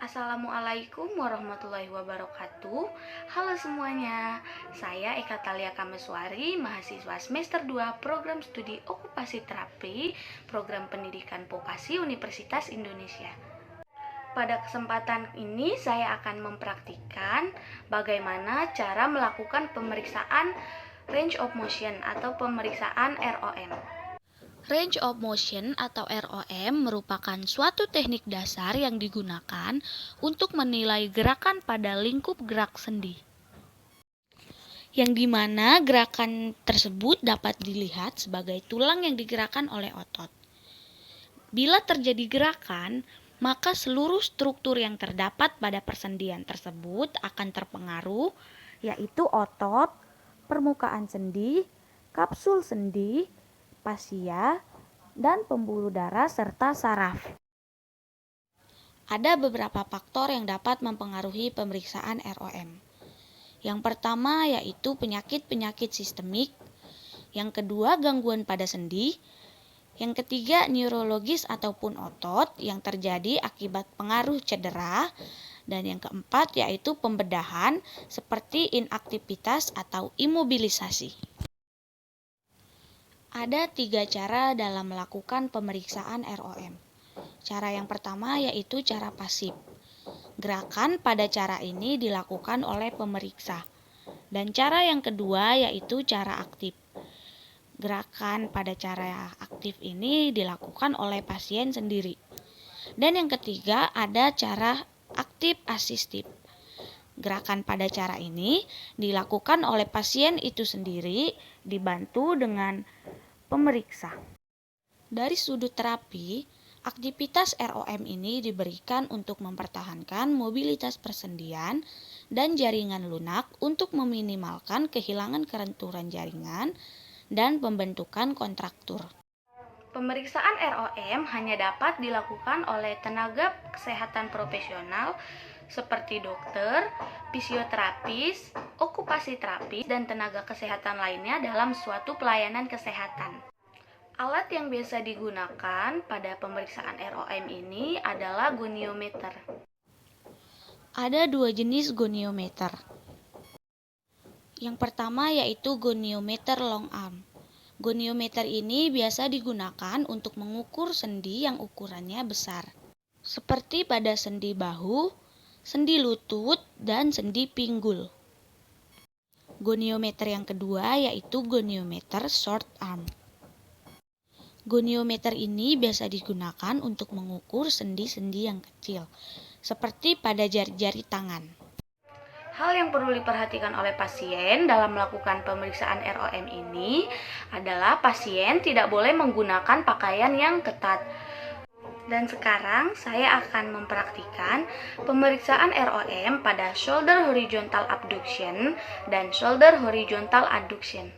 Assalamualaikum warahmatullahi wabarakatuh. Halo semuanya, saya Eka Talia Kameswari, mahasiswa semester 2 program studi okupasi terapi, program pendidikan vokasi Universitas Indonesia. Pada kesempatan ini saya akan mempraktikkan bagaimana cara melakukan pemeriksaan range of motion atau pemeriksaan ROM. Range of motion atau ROM merupakan suatu teknik dasar yang digunakan untuk menilai gerakan pada lingkup gerak sendi, yang dimana gerakan tersebut dapat dilihat sebagai tulang yang digerakkan oleh otot. Bila terjadi gerakan, maka seluruh struktur yang terdapat pada persendian tersebut akan terpengaruh, yaitu otot, permukaan sendi, kapsul sendi, fascia, dan pembuluh darah serta saraf. Ada beberapa faktor yang dapat mempengaruhi pemeriksaan ROM. Yang pertama yaitu penyakit-penyakit sistemik, yang kedua gangguan pada sendi, yang ketiga neurologis ataupun otot yang terjadi akibat pengaruh cedera, dan yang keempat yaitu pembedahan seperti inaktivitas atau imobilisasi. Ada 3 cara dalam melakukan pemeriksaan ROM. Cara yang pertama yaitu cara pasif. Gerakan pada cara ini dilakukan oleh pemeriksa. Dan cara yang kedua yaitu cara aktif. Gerakan pada cara aktif ini dilakukan oleh pasien sendiri. Dan yang ketiga ada cara aktif asistif. Gerakan pada cara ini dilakukan oleh pasien itu sendiri dibantu dengan pemeriksa. Dari sudut terapi, aktivitas ROM ini diberikan untuk mempertahankan mobilitas persendian dan jaringan lunak untuk meminimalkan kehilangan kelenturan jaringan dan pembentukan kontraktur. Pemeriksaan ROM hanya dapat dilakukan oleh tenaga kesehatan profesional seperti dokter, fisioterapis, okupasi terapis, dan tenaga kesehatan lainnya dalam suatu pelayanan kesehatan. Alat yang biasa digunakan pada pemeriksaan ROM ini adalah goniometer. Ada 2 jenis goniometer. Yang pertama yaitu goniometer long arm. Goniometer ini biasa digunakan untuk mengukur sendi yang ukurannya besar, seperti pada sendi bahu, sendi lutut, dan sendi pinggul. Goniometer yang kedua yaitu goniometer short arm. Goniometer ini biasa digunakan untuk mengukur sendi-sendi yang kecil, seperti pada jari-jari tangan. Hal yang perlu diperhatikan oleh pasien dalam melakukan pemeriksaan ROM ini adalah pasien tidak boleh menggunakan pakaian yang ketat. Dan sekarang saya akan mempraktikkan pemeriksaan ROM pada shoulder horizontal abduction dan shoulder horizontal adduction.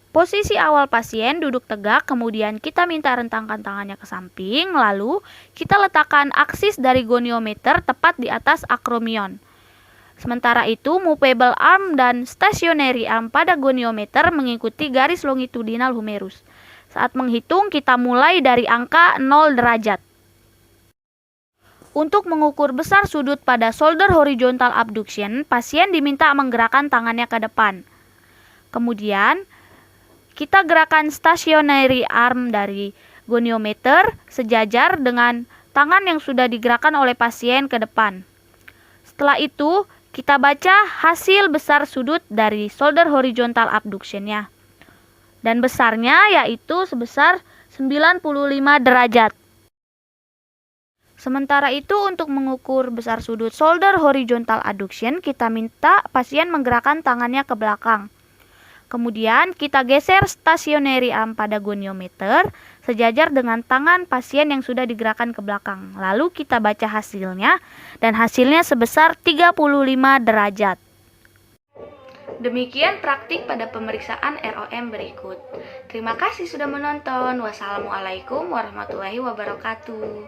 Posisi awal pasien duduk tegak, kemudian kita minta rentangkan tangannya ke samping, lalu kita letakkan aksis dari goniometer tepat di atas akromion. Sementara itu, movable arm dan stationary arm pada goniometer mengikuti garis longitudinal humerus. Saat menghitung, kita mulai dari angka 0 derajat. Untuk mengukur besar sudut pada shoulder horizontal abduction, pasien diminta menggerakkan tangannya ke depan. Kemudian, kita gerakan stationary arm dari goniometer sejajar dengan tangan yang sudah digerakkan oleh pasien ke depan. Setelah itu, kita baca hasil besar sudut dari shoulder horizontal abduction-nya. Dan besarnya yaitu sebesar 95 derajat. Sementara itu, untuk mengukur besar sudut shoulder horizontal adduction, kita minta pasien menggerakkan tangannya ke belakang. Kemudian kita geser stationary arm pada goniometer sejajar dengan tangan pasien yang sudah digerakkan ke belakang. Lalu kita baca hasilnya, dan hasilnya sebesar 35 derajat. Demikian praktik pada pemeriksaan ROM berikut. Terima kasih sudah menonton. Wassalamualaikum warahmatullahi wabarakatuh.